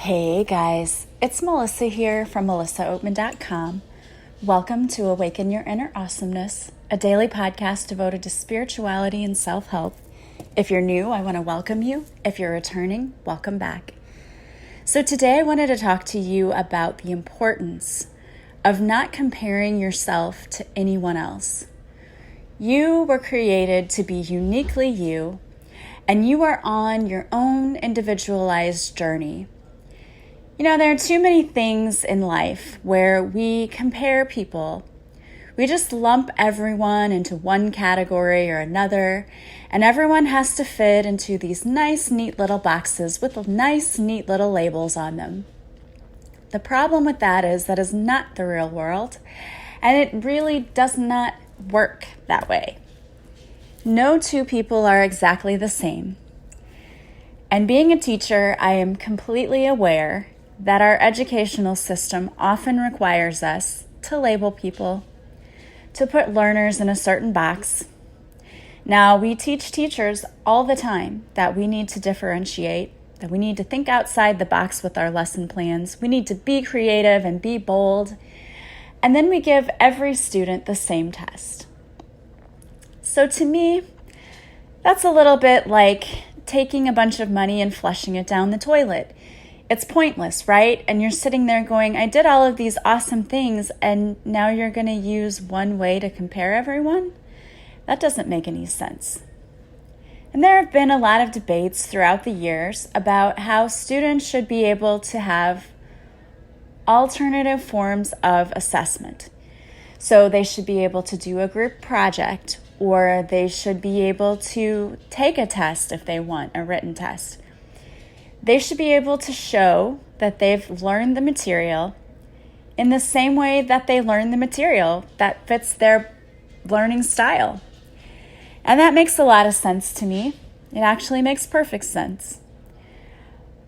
Hey guys, it's Melissa here from melissaoatman.com. Welcome to Awaken Your Inner Awesomeness, a daily podcast devoted to spirituality and self-help. If you're new, I want to welcome you. If you're returning, welcome back. So today I wanted to talk to you about the importance of not comparing yourself to anyone else. You were created to be uniquely you, and you are on your own individualized journey. You know, there are too many things in life where we compare people. We just lump everyone into one category or another, and everyone has to fit into these nice, neat little boxes with nice, neat little labels on them. The problem with that is not the real world, and it really does not work that way. No two people are exactly the same. And being a teacher, I am completely aware that our educational system often requires us to label people, to put learners in a certain box. Now, we teach teachers all the time that we need to differentiate, that we need to think outside the box with our lesson plans. We need to be creative and be bold. And then we give every student the same test. So to me, that's a little bit like taking a bunch of money and flushing it down the toilet. It's pointless, right? And you're sitting there going, I did all of these awesome things, and now you're going to use one way to compare everyone? That doesn't make any sense. And there have been a lot of debates throughout the years about how students should be able to have alternative forms of assessment. So they should be able to do a group project, or they should be able to take a test if they want, a written test. They should be able to show that they've learned the material in the same way that they learn the material that fits their learning style. And that makes a lot of sense to me. It actually makes perfect sense.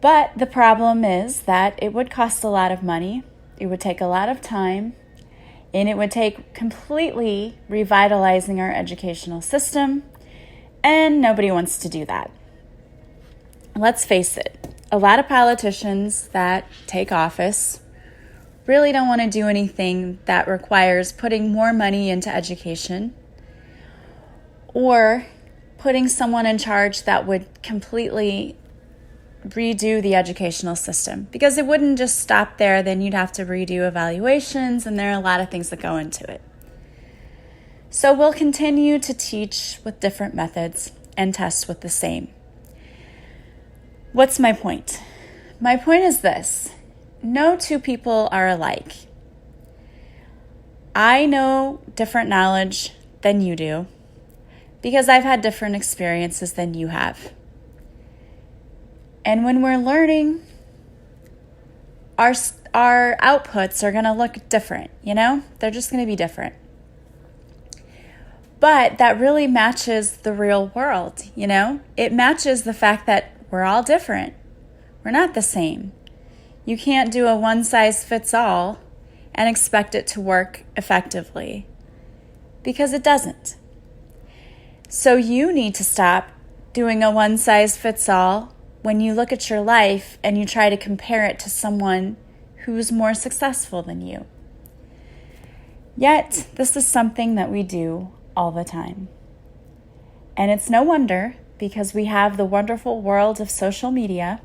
But the problem is that it would cost a lot of money, it would take a lot of time, and it would take completely revitalizing our educational system, and nobody wants to do that. Let's face it, a lot of politicians that take office really don't want to do anything that requires putting more money into education or putting someone in charge that would completely redo the educational system, because it wouldn't just stop there. Then you'd have to redo evaluations, and there are a lot of things that go into it. So we'll continue to teach with different methods and test with the same. What's my point? My point is this: no two people are alike. I know different knowledge than you do because I've had different experiences than you have. And when we're learning, our outputs are going to look different, They're just going to be different. But that really matches the real world, It matches the fact that we're all different. We're not the same. You can't do a one-size-fits-all and expect it to work effectively, because it doesn't. So you need to stop doing a one-size-fits-all when you look at your life and you try to compare it to someone who's more successful than you. Yet, this is something that we do all the time. And it's no wonder, because we have the wonderful world of social media.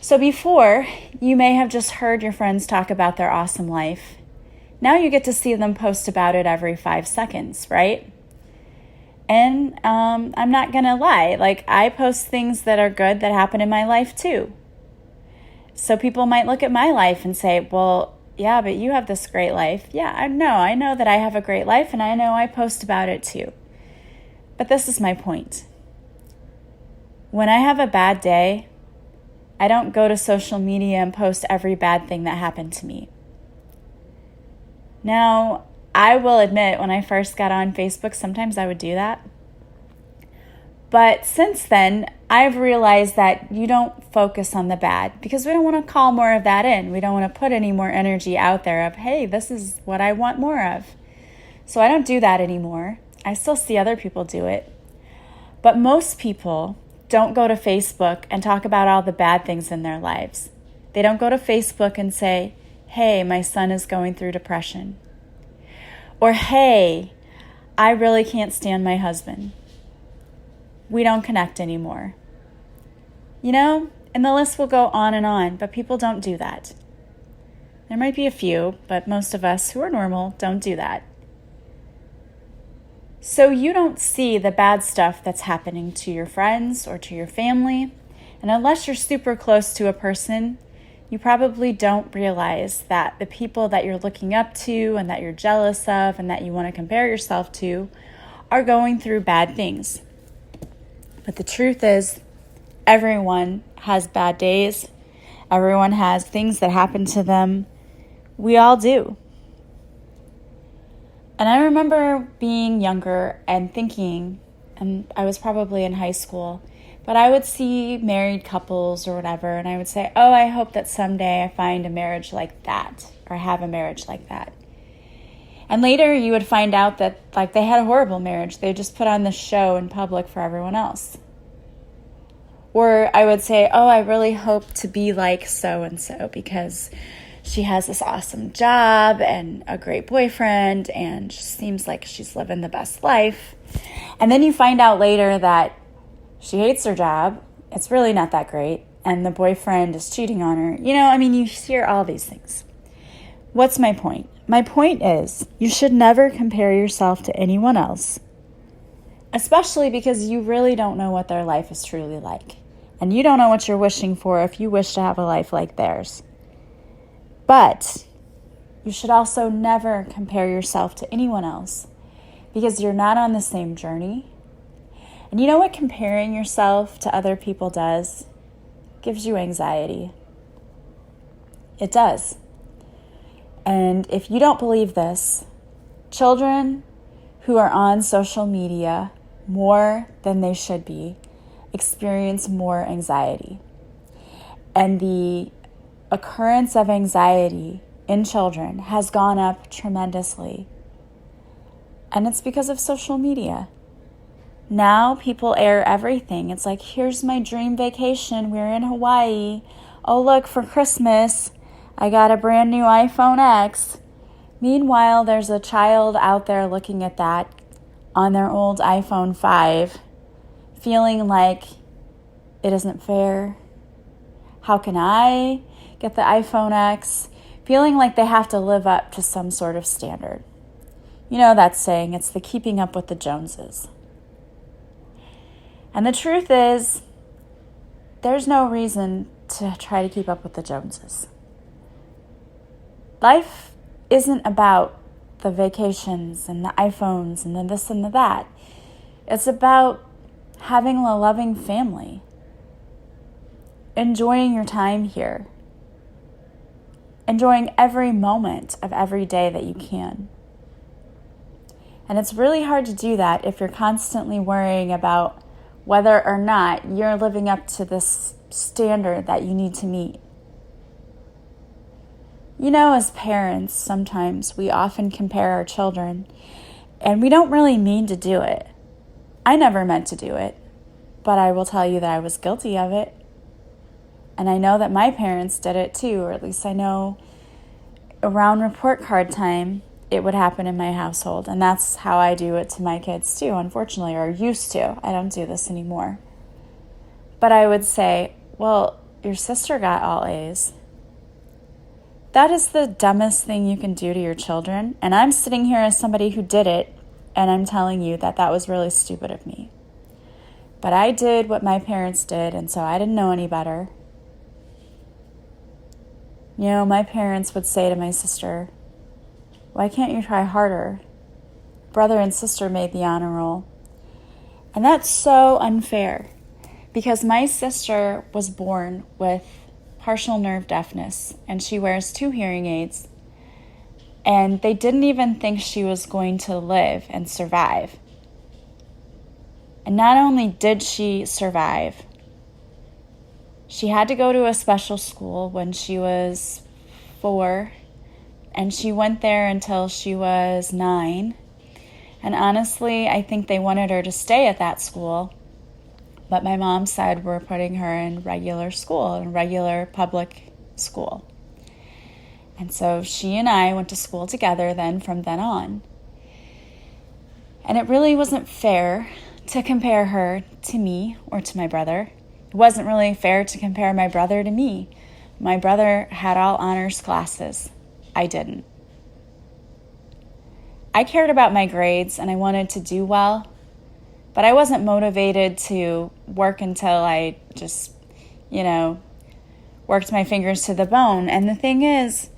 So before, you may have just heard your friends talk about their awesome life. Now you get to see them post about it every 5 seconds, right? And I'm not going to lie, I post things that are good that happen in my life too. So people might look at my life and say, well, yeah, but you have this great life. Yeah, I know that I have a great life, and I know I post about it too. But this is my point. When I have a bad day, I don't go to social media and post every bad thing that happened to me. Now, I will admit, when I first got on Facebook, sometimes I would do that. But since then, I've realized that you don't focus on the bad, because we don't want to call more of that in. We don't want to put any more energy out there of, hey, this is what I want more of. So I don't do that anymore. I still see other people do it. But most people don't go to Facebook and talk about all the bad things in their lives. They don't go to Facebook and say, hey, my son is going through depression. Or, hey, I really can't stand my husband. We don't connect anymore. You know, and the list will go on, but people don't do that. There might be a few, but most of us who are normal don't do that. So you don't see the bad stuff that's happening to your friends or to your family. And unless you're super close to a person, you probably don't realize that the people that you're looking up to and that you're jealous of and that you want to compare yourself to are going through bad things. But the truth is, everyone has bad days. Everyone has things that happen to them. We all do. And I remember being younger and thinking, and I was probably in high school, but I would see married couples or whatever, and I would say, oh, I hope that someday I find a marriage like that, or have a marriage like that. And later you would find out that like they had a horrible marriage. They just put on this show in public for everyone else. Or I would say, oh, I really hope to be like so-and-so because she has this awesome job and a great boyfriend and just seems like she's living the best life. And then you find out later that she hates her job. It's really not that great. And the boyfriend is cheating on her. You know, I mean, you hear all these things. What's my point? My point is you should never compare yourself to anyone else, especially because you really don't know what their life is truly like. And you don't know what you're wishing for if you wish to have a life like theirs. But you should also never compare yourself to anyone else because you're not on the same journey. And you know what comparing yourself to other people does? It gives you anxiety. It does. And if you don't believe this, children who are on social media more than they should be experience more anxiety. And the occurrence of anxiety in children has gone up tremendously. And it's because of social media. Now people air everything. It's like, here's my dream vacation. We're in Hawaii. Oh, look, for Christmas, I got a brand new iPhone X. Meanwhile, there's a child out there looking at that on their old iPhone 5, feeling like it isn't fair. How can I get the iPhone X? Feeling like they have to live up to some sort of standard. You know that saying, it's the keeping up with the Joneses. And the truth is, there's no reason to try to keep up with the Joneses. Life isn't about the vacations and the iPhones and the this and the that. It's about having a loving family, enjoying your time here, enjoying every moment of every day that you can. And it's really hard to do that if you're constantly worrying about whether or not you're living up to this standard that you need to meet. You know, as parents, sometimes we often compare our children, and we don't really mean to do it. I never meant to do it, but I will tell you that I was guilty of it. And I know that my parents did it too, or at least I know around report card time, it would happen in my household. And that's how I do it to my kids too, unfortunately, or used to. I don't do this anymore. But I would say, well, your sister got all A's. That is the dumbest thing you can do to your children. And I'm sitting here as somebody who did it, and I'm telling you that that was really stupid of me. But I did what my parents did, and so I didn't know any better. You know, my parents would say to my sister, why can't you try harder? Brother and sister made the honor roll. And that's so unfair because my sister was born with partial nerve deafness and she wears 2 hearing aids. And they didn't even think she was going to live and survive. And not only did she survive, she had to go to a special school when she was 4, and she went there until she was 9. And honestly, I think they wanted her to stay at that school But my mom said we're putting her in regular school, in regular public school. And so she and I went to school together then from then on. And it really wasn't fair to compare her to me or to my brother. It wasn't really fair to compare my brother to me. My brother had all honors classes. I didn't. I cared about my grades and I wanted to do well, but I wasn't motivated to work until I just, worked my fingers to the bone. And the thing is,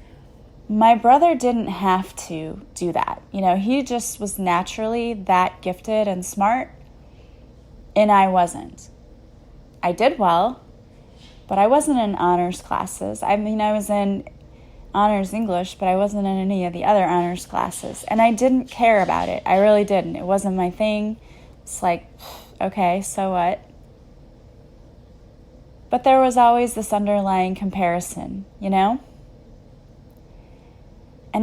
my brother didn't have to do that. He just was naturally that gifted and smart, and I wasn't. I did well, but I wasn't in honors classes. I was in honors English, but I wasn't in any of the other honors classes. And I didn't care about it. I really didn't. It wasn't my thing. It's like, okay, so what? But there was always this underlying comparison, And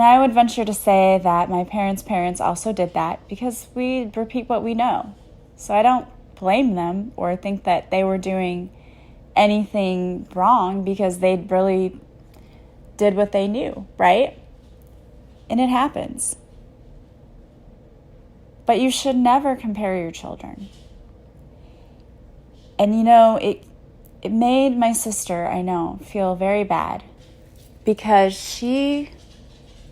I would venture to say that my parents also did that because we repeat what we know. So I don't blame them or think that they were doing anything wrong because they really did what they knew, right? And it happens. But you should never compare your children. And it made my sister, I know, feel very bad because she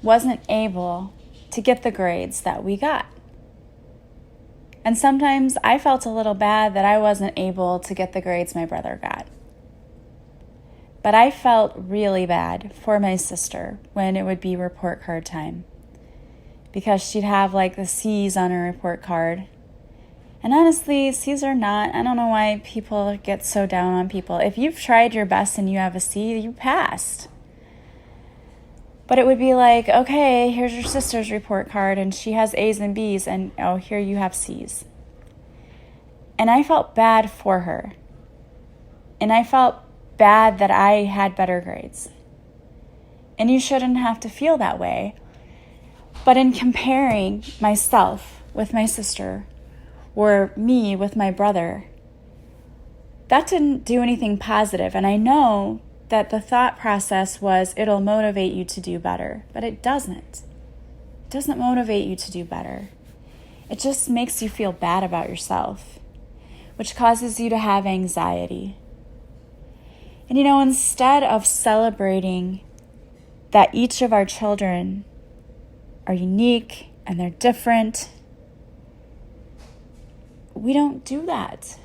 wasn't able to get the grades that we got. And sometimes I felt a little bad that I wasn't able to get the grades my brother got. But I felt really bad for my sister when it would be report card time because she'd have the C's on her report card. And honestly, C's are not, I don't know why people get so down on people. If you've tried your best and you have a C, you passed. But it would be like, okay, here's your sister's report card and she has A's and B's and oh, here you have C's. And I felt bad for her. And I felt bad that I had better grades. And you shouldn't have to feel that way. But in comparing myself with my sister or me with my brother, that didn't do anything positive. And I know that the thought process was it'll motivate you to do better, but it doesn't. It doesn't motivate you to do better. It just makes you feel bad about yourself, which causes you to have anxiety. And instead of celebrating that each of our children are unique and they're different, we don't do that.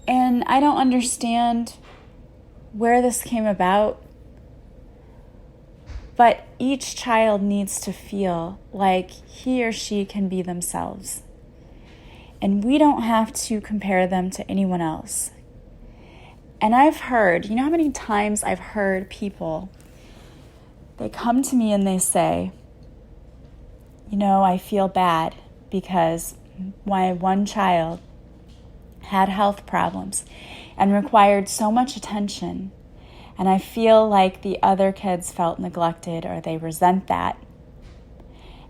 And I don't understand where this came about, but each child needs to feel like he or she can be themselves. And we don't have to compare them to anyone else. And I've heard, how many times I've heard people, they come to me and they say, I feel bad because my one child had health problems and required so much attention. And I feel like the other kids felt neglected or they resent that.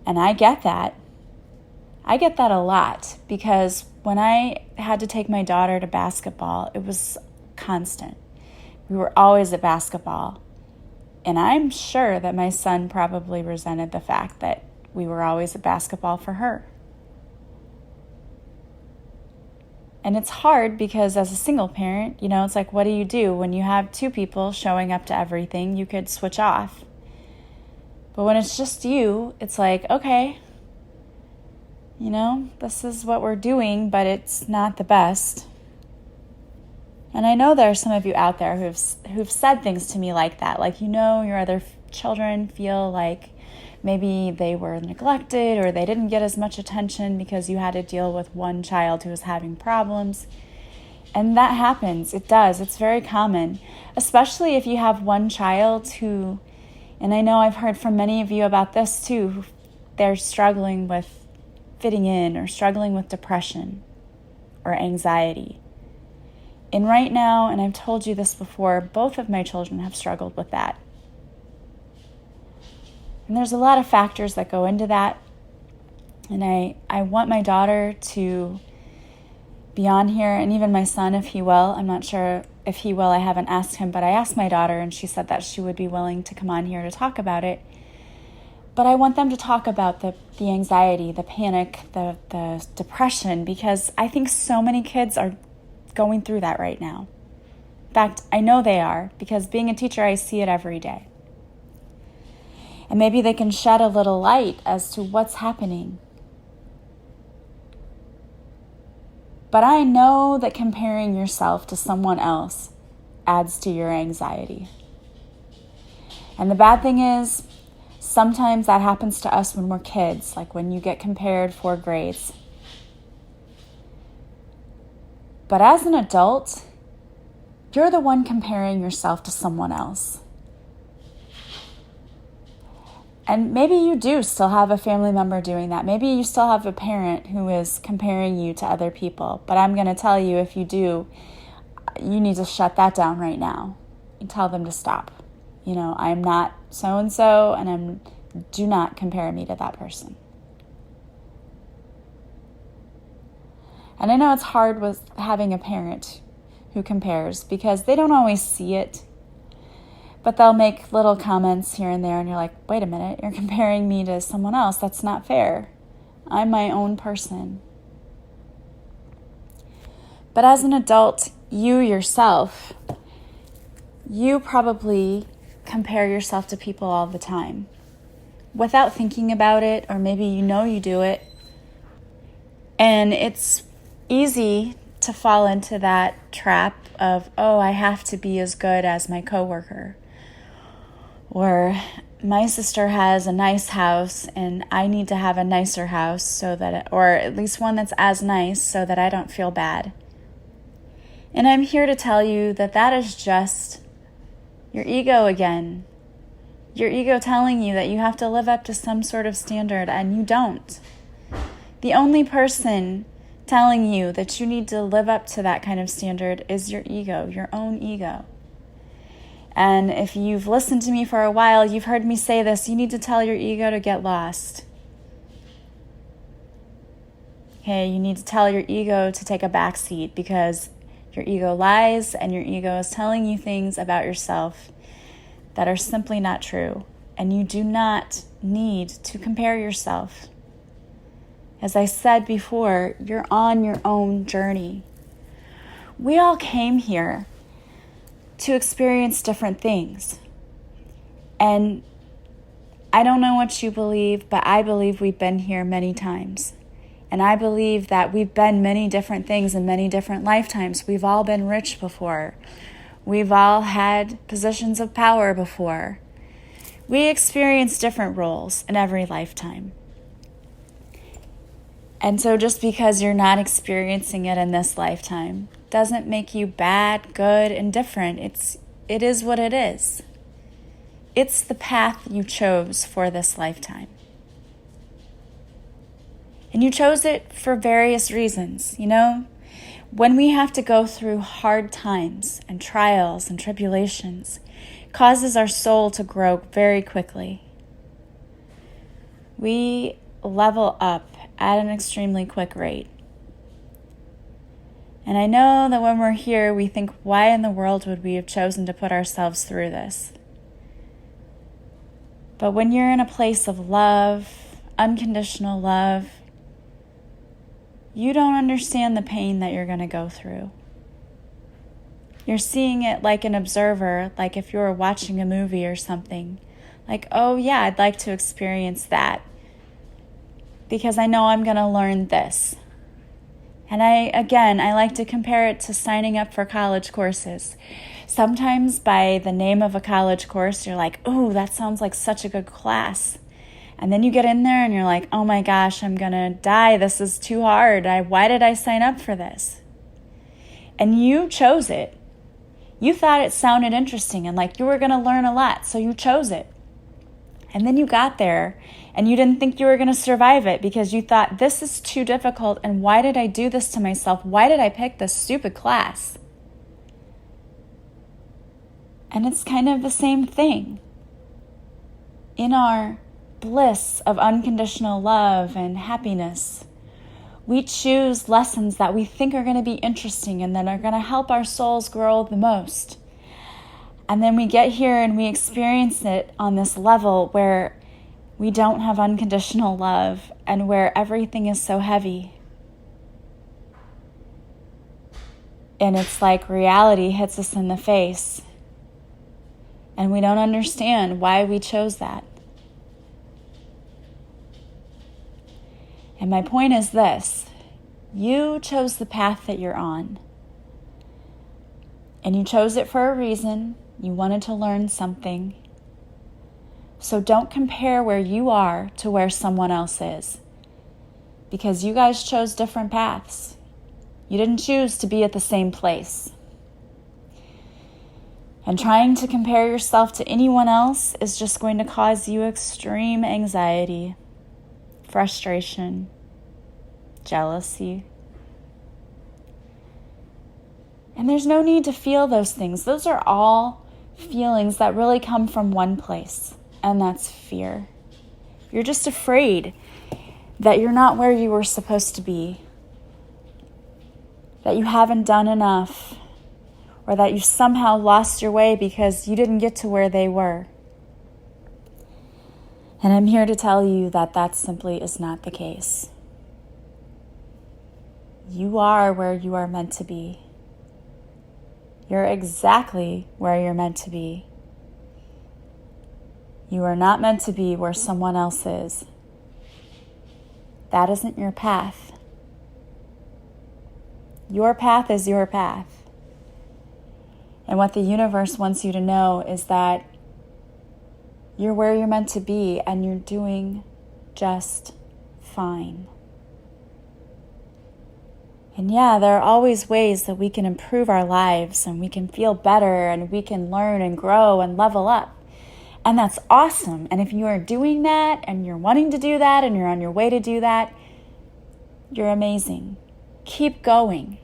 And I get that. I get that a lot because when I had to take my daughter to basketball, it was constant. We were always at basketball. And I'm sure that my son probably resented the fact that we were always at basketball for her. And it's hard because as a single parent, it's like, what do you do when you have two people showing up to everything? You could switch off. But when it's just you, it's like, okay, this is what we're doing, but it's not the best. And I know there are some of you out there who've said things to me like that. Like, your other children feel like maybe they were neglected or they didn't get as much attention because you had to deal with one child who was having problems. And that happens. It does. It's very common, especially if you have one child who, and I know I've heard from many of you about this too, they're struggling with fitting in or struggling with depression or anxiety. And right now, and I've told you this before, both of my children have struggled with that. And there's a lot of factors that go into that. And I want my daughter to be on here, and even my son, if he will. I'm not sure if he will. I haven't asked him, but I asked my daughter, and she said that she would be willing to come on here to talk about it. But I want them to talk about the anxiety, the panic, the depression, because I think so many kids are going through that right now. In fact, I know they are, because being a teacher, I see it every day. And maybe they can shed a little light as to what's happening. But I know that comparing yourself to someone else adds to your anxiety. And the bad thing is, sometimes that happens to us when we're kids, like when you get compared for grades. But as an adult, you're the one comparing yourself to someone else. And maybe you do still have a family member doing that. Maybe you still have a parent who is comparing you to other people. But I'm going to tell you, if you do, you need to shut that down right now and tell them to stop. I'm not so-and-so, and do not compare me to that person. And I know it's hard with having a parent who compares, because they don't always see it. But they'll make little comments here and there, and you're like, wait a minute, you're comparing me to someone else. That's not fair. I'm my own person. But as an adult, you yourself, you probably compare yourself to people all the time without thinking about it, or maybe you do it. And it's easy to fall into that trap of, I have to be as good as my coworker. Or my sister has a nice house and I need to have a nicer house or at least one that's as nice so that I don't feel bad. And I'm here to tell you that is just your ego again. Your ego telling you that you have to live up to some sort of standard, and you don't. The only person telling you that you need to live up to that kind of standard is your ego, your own ego. And if you've listened to me for a while, you've heard me say this: you need to tell your ego to get lost. Okay, you need to tell your ego to take a back seat, because your ego lies, and your ego is telling you things about yourself that are simply not true. And you do not need to compare yourself. As I said before, you're on your own journey. We all came here to experience different things. And I don't know what you believe, but I believe we've been here many times. And I believe that we've been many different things in many different lifetimes. We've all been rich before. We've all had positions of power before. We experience different roles in every lifetime. And so just because you're not experiencing it in this lifetime doesn't make you bad, good, indifferent. It is what it is. It's the path you chose for this lifetime. And you chose it for various reasons, When we have to go through hard times and trials and tribulations, it causes our soul to grow very quickly. We level up at an extremely quick rate. And I know that when we're here, we think, why in the world would we have chosen to put ourselves through this? But when you're in a place of love, unconditional love, you don't understand the pain that you're going to go through. You're seeing it like an observer, like if you were watching a movie or something. Like, oh yeah, I'd like to experience that, because I know I'm going to learn this. And I like to compare it to signing up for college courses. Sometimes by the name of a college course, you're like, oh, that sounds like such a good class. And then you get in there and you're like, oh my gosh, I'm going to die. This is too hard. Why did I sign up for this? And you chose it. You thought it sounded interesting and like you were going to learn a lot, so you chose it. And then you got there and you didn't think you were going to survive it, because you thought, this is too difficult, and why did I do this to myself? Why did I pick this stupid class? And it's kind of the same thing. In our bliss of unconditional love and happiness, We choose lessons that we think are going to be interesting and that are going to help our souls grow the most. And then we get here and we experience it on this level where we don't have unconditional love and where everything is so heavy. And it's like reality hits us in the face. And we don't understand why we chose that. And my point is this: you chose the path that you're on. And you chose it for a reason. You wanted to learn something. So don't compare where you are to where someone else is. Because you guys chose different paths. You didn't choose to be at the same place. And trying to compare yourself to anyone else is just going to cause you extreme anxiety, frustration, jealousy. And there's no need to feel those things. Those are all feelings that really come from one place, and that's fear. You're just afraid that you're not where you were supposed to be, that you haven't done enough, or that you somehow lost your way because you didn't get to where they were. And I'm here to tell you that that simply is not the case. You are where you are meant to be. You're exactly where you're meant to be. You are not meant to be where someone else is. That isn't your path. Your path is your path. And what the universe wants you to know is that you're where you're meant to be and you're doing just fine. And yeah, there are always ways that we can improve our lives and we can feel better and we can learn and grow and level up. And that's awesome. And if you are doing that and you're wanting to do that and you're on your way to do that, you're amazing. Keep going.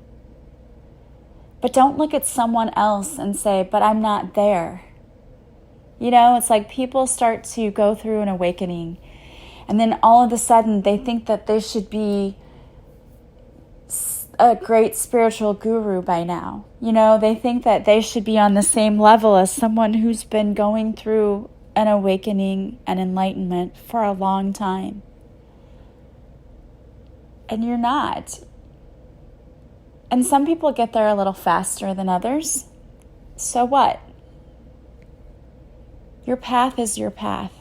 But don't look at someone else and say, but I'm not there. You know, it's like people start to go through an awakening and then all of a sudden they think that they should be a great spiritual guru by now. You know, they think that they should be on the same level as someone who's been going through an awakening and enlightenment for a long time. And you're not. And some people get there a little faster than others. So what? Your path is your path.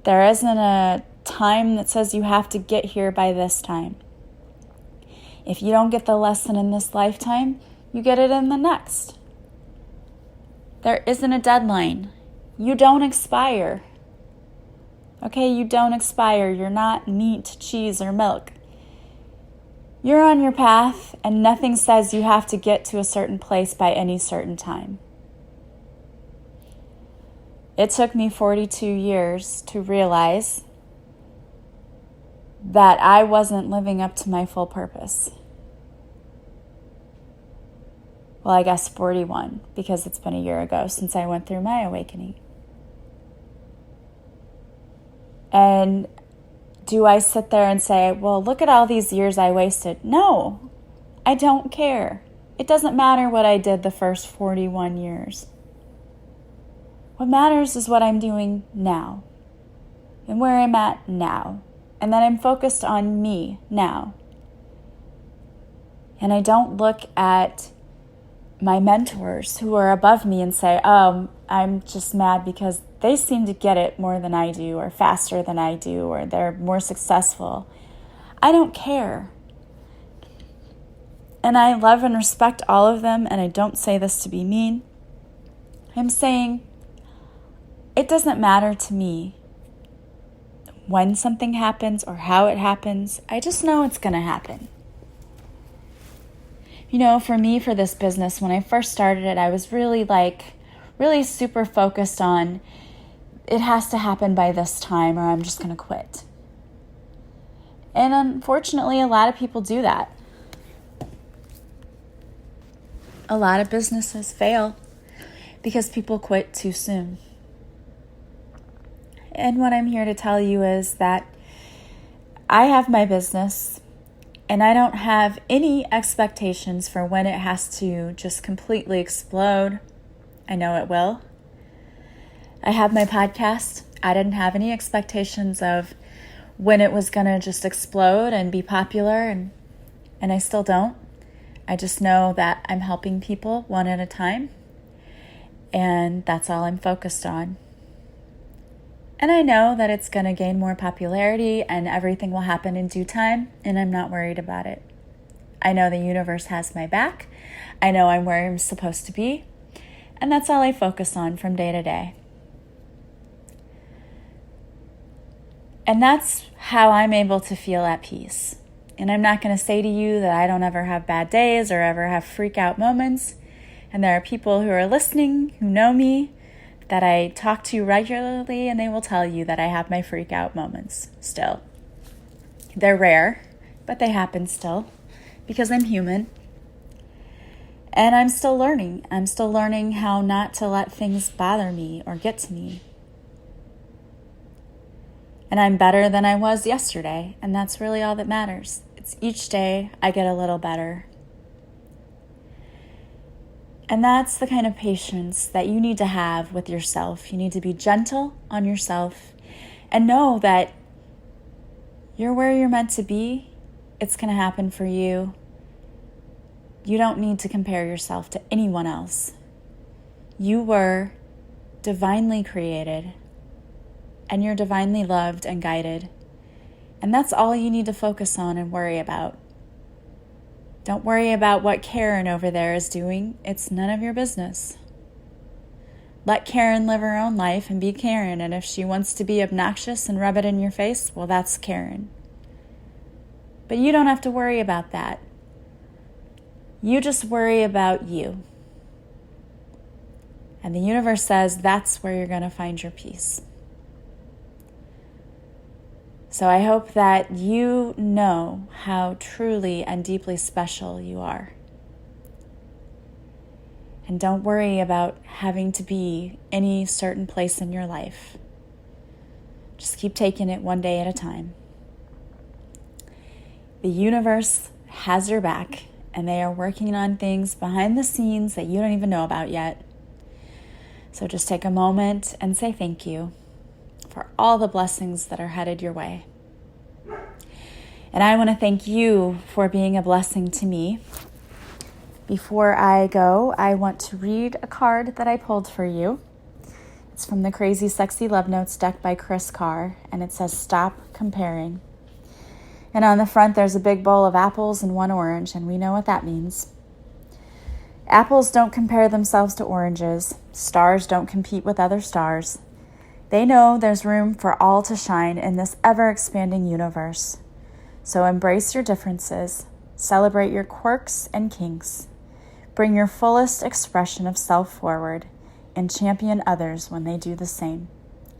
There isn't a time that says you have to get here by this time. If you don't get the lesson in this lifetime, you get it in the next. There isn't a deadline. You don't expire. Okay, you don't expire. You're not meat, cheese, or milk. You're on your path, and nothing says you have to get to a certain place by any certain time. It took me 42 years to realize that I wasn't living up to my full purpose. Well, I guess 41, because it's been a year ago since I went through my awakening. And do I sit there and say, well, look at all these years I wasted? No, I don't care. It doesn't matter what I did the first 41 years. What matters is what I'm doing now and where I'm at now. And that I'm focused on me now. And I don't look at my mentors who are above me and say, oh, I'm just mad because they seem to get it more than I do or faster than I do or they're more successful. I don't care. And I love and respect all of them, and I don't say this to be mean. I'm saying it doesn't matter to me when something happens or how it happens. I just know it's going to happen. You know, for me, for this business, when I first started it, I was really super focused on it has to happen by this time or I'm just going to quit. And unfortunately, a lot of people do that. A lot of businesses fail because people quit too soon. And what I'm here to tell you is that I have my business, and I don't have any expectations for when it has to just completely explode. I know it will. I have my podcast. I didn't have any expectations of when it was going to just explode and be popular, and I still don't. I just know that I'm helping people one at a time, and that's all I'm focused on. And I know that it's going to gain more popularity and everything will happen in due time, and I'm not worried about it. I know the universe has my back. I know I'm where I'm supposed to be, and that's all I focus on from day to day. And that's how I'm able to feel at peace. And I'm not going to say to you that I don't ever have bad days or ever have freak out moments. And there are people who are listening who know me that I talk to regularly, and they will tell you that I have my freak out moments still. They're rare, but they happen still because I'm human. And I'm still learning. I'm still learning how not to let things bother me or get to me. And I'm better than I was yesterday, and that's really all that matters. It's each day I get a little better. And that's the kind of patience that you need to have with yourself. You need to be gentle on yourself and know that you're where you're meant to be. It's going to happen for you. You don't need to compare yourself to anyone else. You were divinely created, and you're divinely loved and guided. And that's all you need to focus on and worry about. Don't worry about what Karen over there is doing. It's none of your business. Let Karen live her own life and be Karen. And if she wants to be obnoxious and rub it in your face, well, that's Karen. But you don't have to worry about that. You just worry about you. And the universe says that's where you're going to find your peace. So I hope that you know how truly and deeply special you are. And don't worry about having to be any certain place in your life. Just keep taking it one day at a time. The universe has your back, and they are working on things behind the scenes that you don't even know about yet. So just take a moment and say thank you for all the blessings that are headed your way. And I want to thank you for being a blessing to me. Before I go, I want to read a card that I pulled for you. It's from the Crazy Sexy Love Notes deck by Chris Carr, and it says, "Stop comparing." And on the front, there's a big bowl of apples and one orange, and we know what that means. Apples don't compare themselves to oranges. Stars don't compete with other stars. They know there's room for all to shine in this ever-expanding universe. So embrace your differences, celebrate your quirks and kinks, bring your fullest expression of self forward, and champion others when they do the same.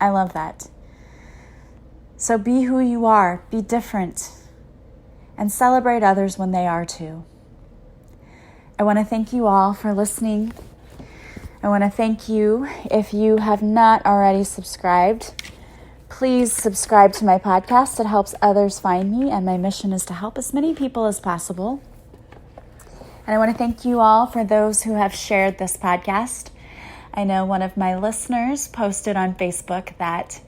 I love that. So be who you are, be different, and celebrate others when they are too. I want to thank you all for listening. I want to thank you. If you have not already subscribed, please subscribe to my podcast. It helps others find me, and my mission is to help as many people as possible. And I want to thank you all for those who have shared this podcast. I know one of my listeners posted on Facebook that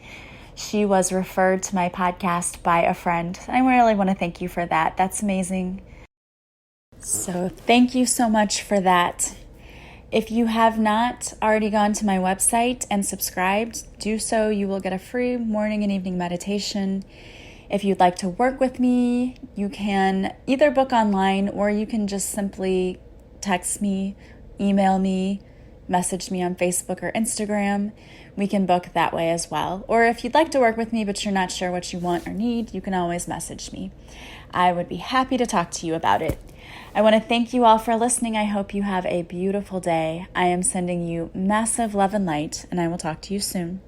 she was referred to my podcast by a friend. I really want to thank you for that. That's amazing. So thank you so much for that. If you have not already gone to my website and subscribed, do so. You will get a free morning and evening meditation. If you'd like to work with me, you can either book online or you can just simply text me, email me, message me on Facebook or Instagram. We can book that way as well. Or if you'd like to work with me but you're not sure what you want or need, you can always message me. I would be happy to talk to you about it. I want to thank you all for listening. I hope you have a beautiful day. I am sending you massive love and light, and I will talk to you soon.